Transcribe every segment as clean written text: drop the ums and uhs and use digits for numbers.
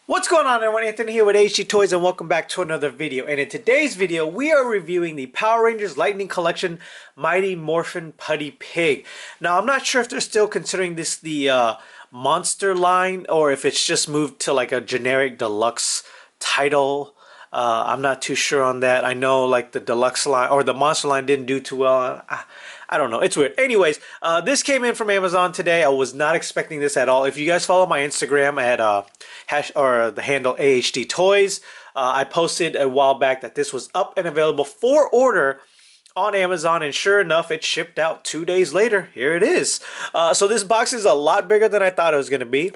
What's going on, everyone? Anthony here with HD Toys, and welcome back to another video. And in today's video, we are reviewing the Power Rangers Lightning Collection Mighty Morphin Pudgy Pig. Now, I'm not sure if they're still considering this the monster line, or if it's just moved to like a generic deluxe title. I'm not too sure on that. I know like the deluxe line or the monster line didn't do too well. I don't know. It's weird. Anyways, this came in from Amazon today. I was not expecting this at all. If you guys follow my Instagram at the handle AHD Toys, I posted a while back that this was up and available for order on Amazon, and sure enough, it shipped out 2 days later. Here it is. So this box is a lot bigger than I thought it was going to be.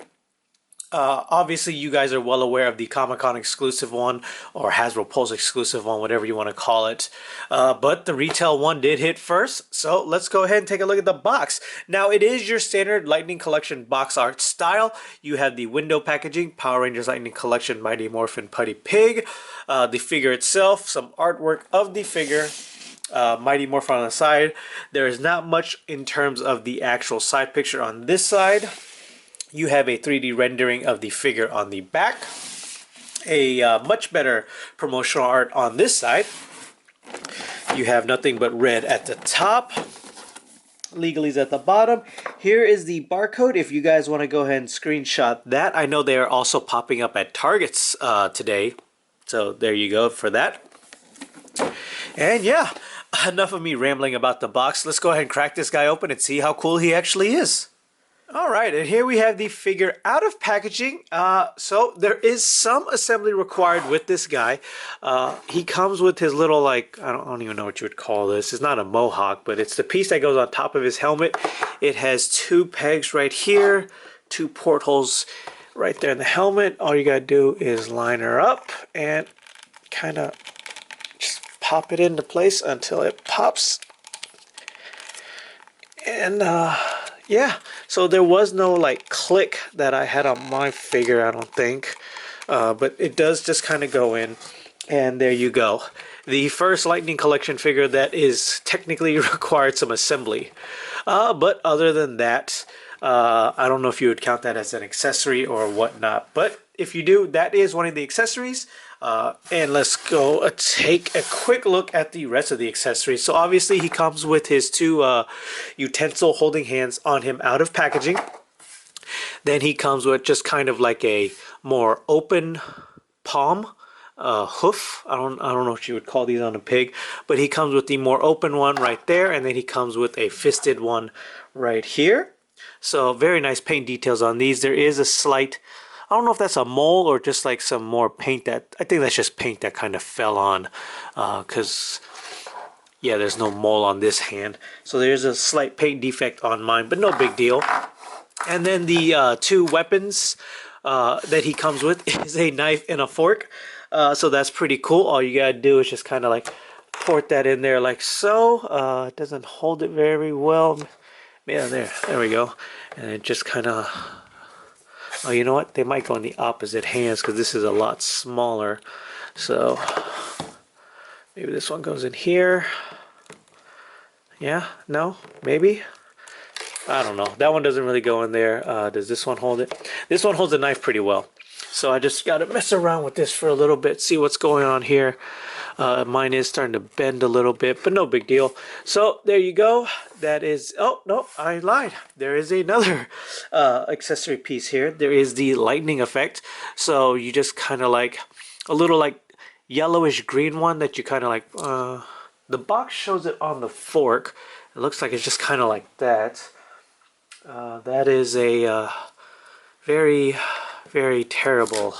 Obviously, you guys are well aware of the Comic-Con exclusive one, or Hasbro Pulse exclusive one, whatever you want to call it. But the retail one did hit first, so let's go ahead and take a look at the box. Now, it is your standard Lightning Collection box art style. You have the window packaging, Power Rangers Lightning Collection Mighty Morphin Pudgy Pig. The figure itself, some artwork of the figure. Mighty Morphin on the side. There is not much in terms of the actual side picture on this side. You have a 3D rendering of the figure on the back. A much better promotional art on this side. You have nothing but red at the top. Legalese at the bottom. Here is the barcode if you guys want to go ahead and screenshot that. I know they are also popping up at Targets today. So there you go for that. And yeah, enough of me rambling about the box. Let's go ahead and crack this guy open and see how cool he actually is. Alright, and here we have the figure out of packaging. So there is some assembly required with this guy. He comes with his little, like, I don't even know what you would call this. It's not a mohawk, but it's the piece that goes on top of his helmet. It has 2 pegs right here, 2 portholes right there in the helmet. All you gotta do is line her up and kind of just pop it into place until it pops. And yeah, so there was no like click that I had on my figure, I don't think. But it does just kind of go in, and there you go. The first Lightning Collection figure that is technically required some assembly. But other than that, I don't know if you would count that as an accessory or whatnot. But if you do, that is one of the accessories. And let's go take a quick look at the rest of the accessories. So obviously he comes with his 2 utensil holding hands on him out of packaging. Then he comes with just kind of like a more open palm hoof. I don't know what you would call these on a pig, but he comes with the more open one right there, and then he comes with a fisted one right here. So very nice paint details on these. There is a slight, I don't know if that's a mole or just like some more paint that, I think that's just paint that kind of fell on, because yeah, there's no mole on this hand. So there's a slight paint defect on mine, but no big deal. And then the 2 weapons that he comes with is a knife and a fork. So that's pretty cool. All you gotta do is just kind of like port that in there like so. It doesn't hold it very well. Yeah, there we go. And it just kind of, oh, you know what? They might go in the opposite hands because this is a lot smaller. So maybe this one goes in here. Yeah, no, maybe. I don't know. That one doesn't really go in there. Does this one hold it? This one holds the knife pretty well. So I just got to mess around with this for a little bit, see what's going on here. Mine is starting to bend a little bit, but no big deal. So there you go. That is, oh, no, I lied. There is another accessory piece here. There is the lightning effect. So you just kind of like a little like yellowish green one that you kind of like, the box shows it on the fork. It looks like it's just kind of like that. That is a very, very terrible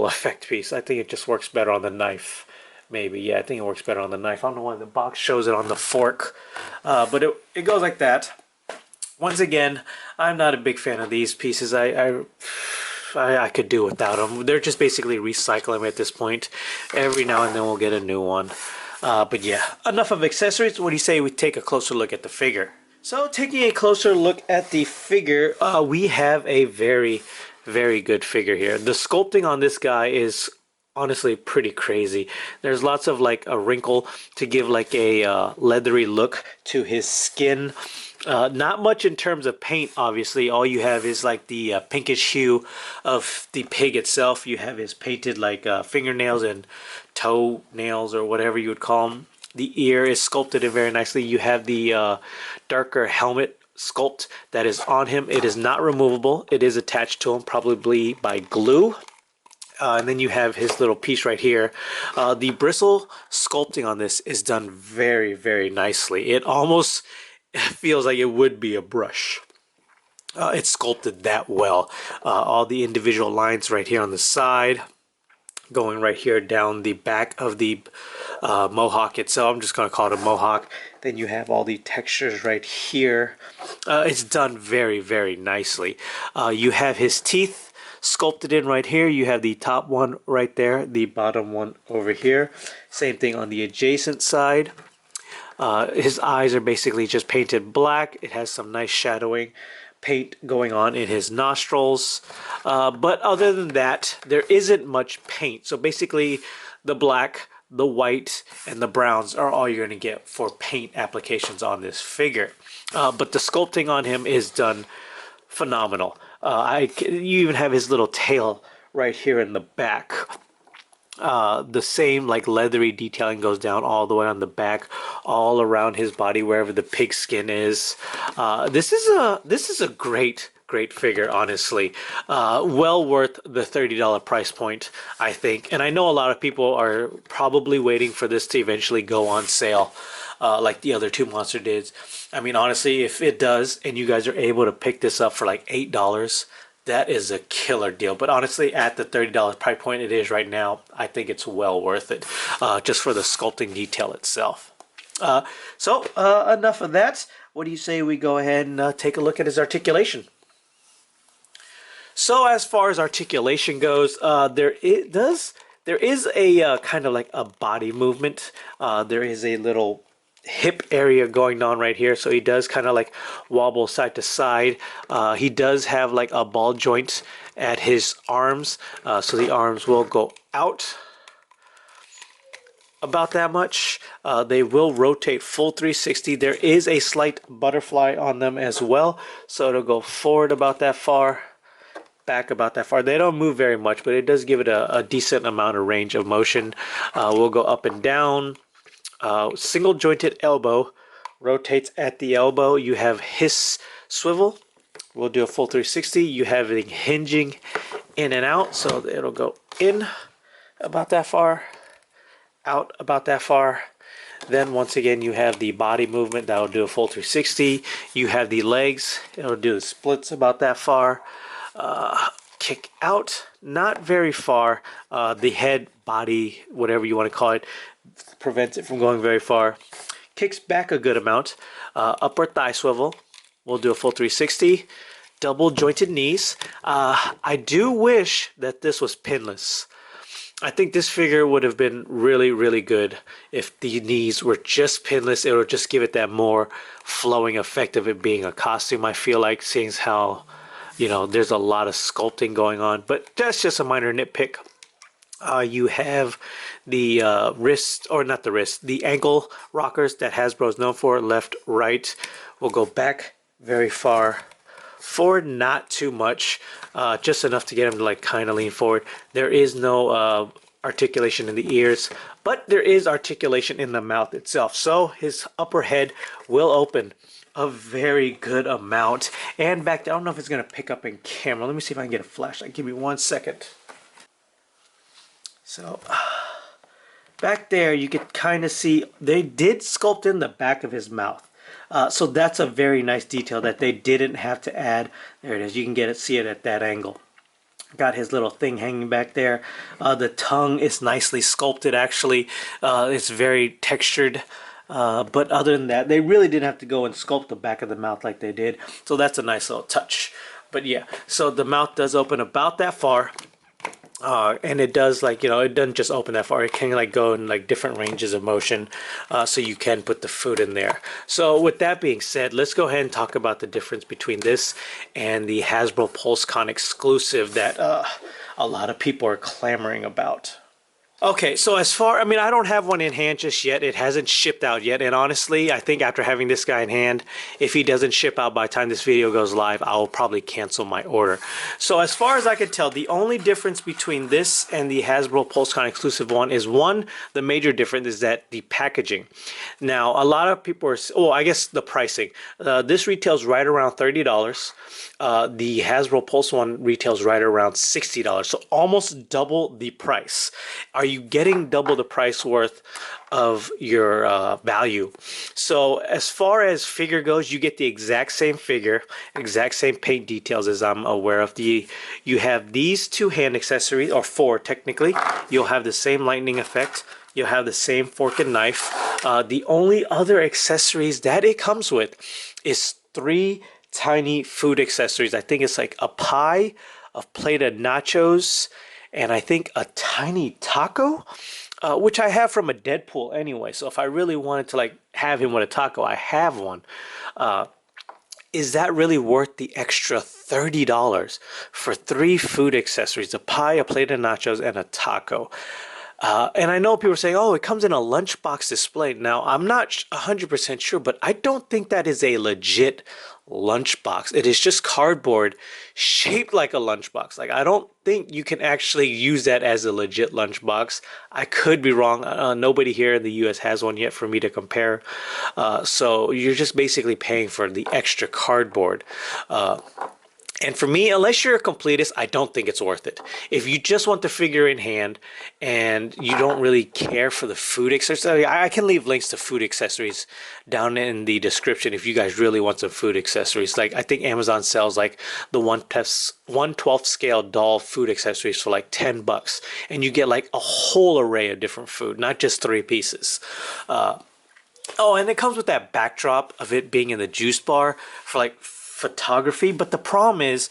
effect piece. I think it just works better on the knife. Maybe, yeah, I think it works better on the knife. I don't know why the box shows it on the fork. But it goes like that. Once again, I'm not a big fan of these pieces. I could do without them. They're just basically recycling at this point. Every now and then we'll get a new one. But yeah, enough of accessories. What do you say we take a closer look at the figure? So taking a closer look at the figure, we have a very, very good figure here. The sculpting on this guy is honestly pretty crazy. There's lots of like a wrinkle to give like a leathery look to his skin. Not much in terms of paint, obviously. All you have is like the pinkish hue of the pig itself. You have his painted like fingernails and toenails or whatever you would call them. The ear is sculpted in very nicely. You have the darker helmet sculpt that is on him. It is not removable. It is attached to him probably by glue. And then you have his little piece right here. The bristle sculpting on this is done very, very nicely. It almost feels like it would be a brush. It's sculpted that well. All the individual lines right here on the side, going right here down the back of the mohawk itself. I'm just going to call it a mohawk. Then you have all the textures right here. It's done very, very nicely. You have his teeth sculpted in right here. You have the top one right there, the bottom one over here. Same thing on the adjacent side. His eyes are basically just painted black. It has some nice shadowing paint going on in his nostrils. But other than that, there isn't much paint. So basically the black, the white, and the browns are all you're going to get for paint applications on this figure. But the sculpting on him is done phenomenal. You even have his little tail right here in the back. The same like leathery detailing goes down all the way on the back, all around his body, wherever the pig skin is. This is a great figure, honestly. Well worth the $30 price point, I think. And I know a lot of people are probably waiting for this to eventually go on sale, like the other two monster did. I mean, honestly, if it does, and you guys are able to pick this up for like $8, that is a killer deal. But honestly, at the $30 price point it is right now, I think it's well worth it, just for the sculpting detail itself. So enough of that. What do you say we go ahead and take a look at his articulation? So as far as articulation goes, there is a kind of like a body movement. There is a little hip area going on right here, so he does kind of like wobble side to side. He does have like a ball joint at his arms, so the arms will go out about that much. They will rotate full 360. There is a slight butterfly on them as well, so it'll go forward about that far, back about that far. They don't move very much, but it does give it a decent amount of range of motion. We'll go up and down. Single jointed elbow, rotates at the elbow. You have his swivel. We'll do a full 360. You have it hinging in and out, so it'll go in about that far, out about that far. Then once again you have the body movement that will do a full 360. You have the legs, it'll do the splits about that far. Kick out, not very far. The head, body, whatever you want to call it, prevents it from going very far. Kicks back a good amount. Upper thigh swivel, we'll do a full 360. Double jointed knees. I do wish that this was pinless. I think this figure would have been really, really good if the knees were just pinless. It would just give it that more flowing effect of it being a costume, I feel like, seeing as how, you know, there's a lot of sculpting going on. But that's just a minor nitpick. You have the wrist, or not the wrist, the ankle rockers that Hasbro is known for, left, right. We'll go back very far, forward not too much, just enough to get him to like kind of lean forward. There is no articulation in the ears, but there is articulation in the mouth itself. So his upper head will open a very good amount. And back there, I don't know if it's going to pick up in camera. Let me see if I can get a flashlight. Give me 1 second. So back there you could kind of see they did sculpt in the back of his mouth. So that's a very nice detail that they didn't have to add. There it is. You can see it at that angle. Got his little thing hanging back there. The tongue is nicely sculpted actually. It's very textured. But other than that, they really didn't have to go and sculpt the back of the mouth like they did. So that's a nice little touch. But yeah, so the mouth does open about that far. And it does, like, you know, it doesn't just open that far. It can like go in like different ranges of motion, so you can put the food in there. So with that being said, let's go ahead and talk about the difference between this and the Hasbro PulseCon exclusive that a lot of people are clamoring about. Okay, so as far, I mean, I don't have one in hand just yet. It hasn't shipped out yet. And honestly, I think after having this guy in hand, if he doesn't ship out by the time this video goes live, I'll probably cancel my order. So as far as I can tell, the only difference between this and the Hasbro PulseCon exclusive one is one, the major difference is that the packaging. Now, a lot of people are, oh, I guess the pricing. This retails right around $30. The Hasbro Pulse one retails right around $60. So almost double the price. Are you getting double the price worth of your value? So as far as figure goes, you get the exact same figure, exact same paint details as I'm aware of. You have these two hand accessories, or four technically. You'll have the same lightning effect. You'll have the same fork and knife. The only other accessories that it comes with is three tiny food accessories. I think it's like a pie, a plate of nachos, and I think a tiny taco, which I have from a Deadpool anyway. So if I really wanted to like have him with a taco, I have one. Is that really worth the extra $30 for three food accessories? A pie, a plate of nachos, and a taco. And I know people are saying, oh, it comes in a lunchbox display. Now, I'm not 100% sure, but I don't think that is a legit lunchbox. It is just cardboard shaped like a lunchbox. Like, I don't think you can actually use that as a legit lunchbox. I could be wrong. Nobody here in the US has one yet for me to compare. So you're just basically paying for the extra cardboard. And for me, unless you're a completist, I don't think it's worth it. If you just want the figure in hand and you don't really care for the food accessories, I can leave links to food accessories down in the description if you guys really want some food accessories. Like, I think Amazon sells like the 1/12 scale doll food accessories for like $10. And you get like a whole array of different food, not just three pieces. Oh, and it comes with that backdrop of it being in the juice bar for like photography, but the problem is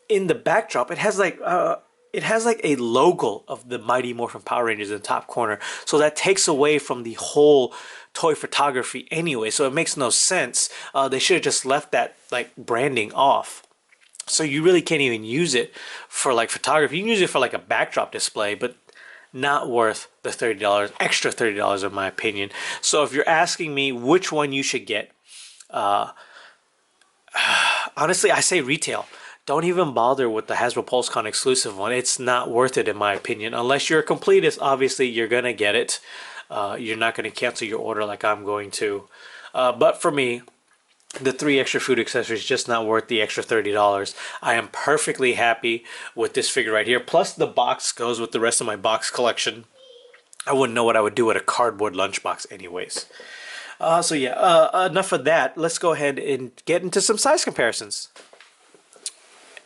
in the backdrop it has like a logo of the Mighty Morphin Power Rangers in the top corner, so that takes away from the whole toy photography anyway, so it makes no sense. They should have just left that like branding off, so you really can't even use it for like photography. You can use it for like a backdrop display, but not worth the $30, extra $30 in my opinion. So if you're asking me which one you should get, honestly, I say retail. Don't even bother with the Hasbro PulseCon exclusive one. It's not worth it in my opinion. Unless you're a completist, obviously you're going to get it. You're not going to cancel your order like I'm going to. But for me, the three extra food accessories just not worth the extra $30. I am perfectly happy with this figure right here. Plus the box goes with the rest of my box collection. I wouldn't know what I would do with a cardboard lunchbox anyways. So yeah, enough of that. Let's go ahead and get into some size comparisons.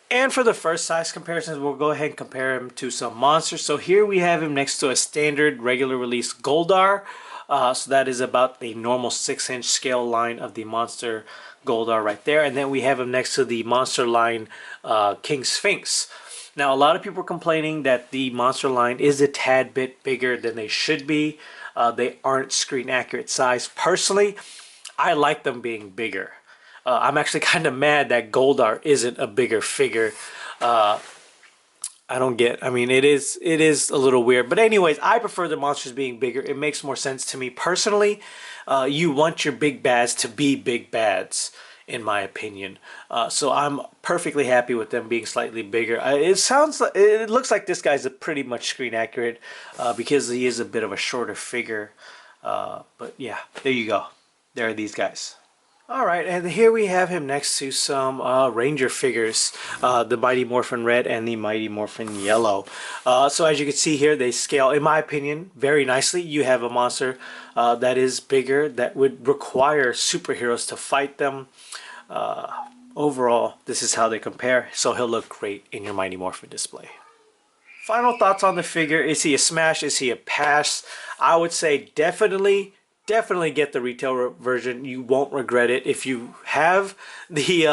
And for the first size comparisons, we'll go ahead and compare him to some monsters. So here we have him next to a standard regular release Goldar. So that is about the normal 6-inch scale line of the Monster Goldar right there. And then we have him next to the Monster line King Sphinx. Now, a lot of people are complaining that the Monster line is a tad bit bigger than they should be. They aren't screen accurate size. Personally, I like them being bigger. I'm actually kind of mad that Goldar isn't a bigger figure. I don't get, I mean, it is a little weird. But anyways, I prefer the monsters being bigger. It makes more sense to me personally. You want your big bads to be big bads, in my opinion. So I'm perfectly happy with them being slightly bigger. It looks like this guy's pretty much screen accurate because he is a bit of a shorter figure. But yeah, there you go. There are these guys. Alright, and here we have him next to some Ranger figures, the Mighty Morphin Red and the Mighty Morphin Yellow. So as you can see here, they scale, in my opinion, very nicely. You have a monster that is bigger, that would require superheroes to fight them. Overall, this is how they compare, so he'll look great in your Mighty Morphin display. Final thoughts on the figure. Is he a smash? Is he a pass? I would say definitely get the retail version. You won't regret it. If you have the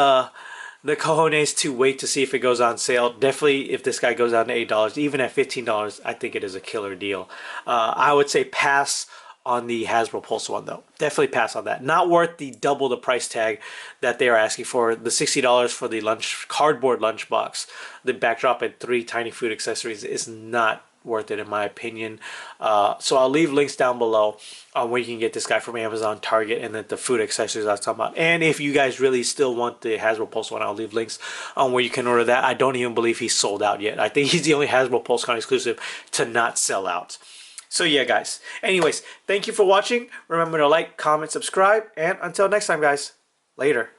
cojones to wait to see if it goes on sale, definitely if this guy goes down to $8, even at $15, I think it is a killer deal. I would say pass on the Hasbro Pulse one though. Definitely pass on that. Not worth the double the price tag that they are asking for. The $60 for the cardboard lunchbox, the backdrop and 3 tiny food accessories is not worth it in my opinion. So I'll leave links down below on where you can get this guy from Amazon, Target, and then the food accessories I was talking about. And if you guys really still want the Hasbro Pulse one, I'll leave links on where you can order that. I don't even believe he's sold out yet. I think he's the only Hasbro PulseCon exclusive to not sell out. So yeah, guys. Anyways, thank you for watching. Remember to like, comment, subscribe, and until next time, guys. Later.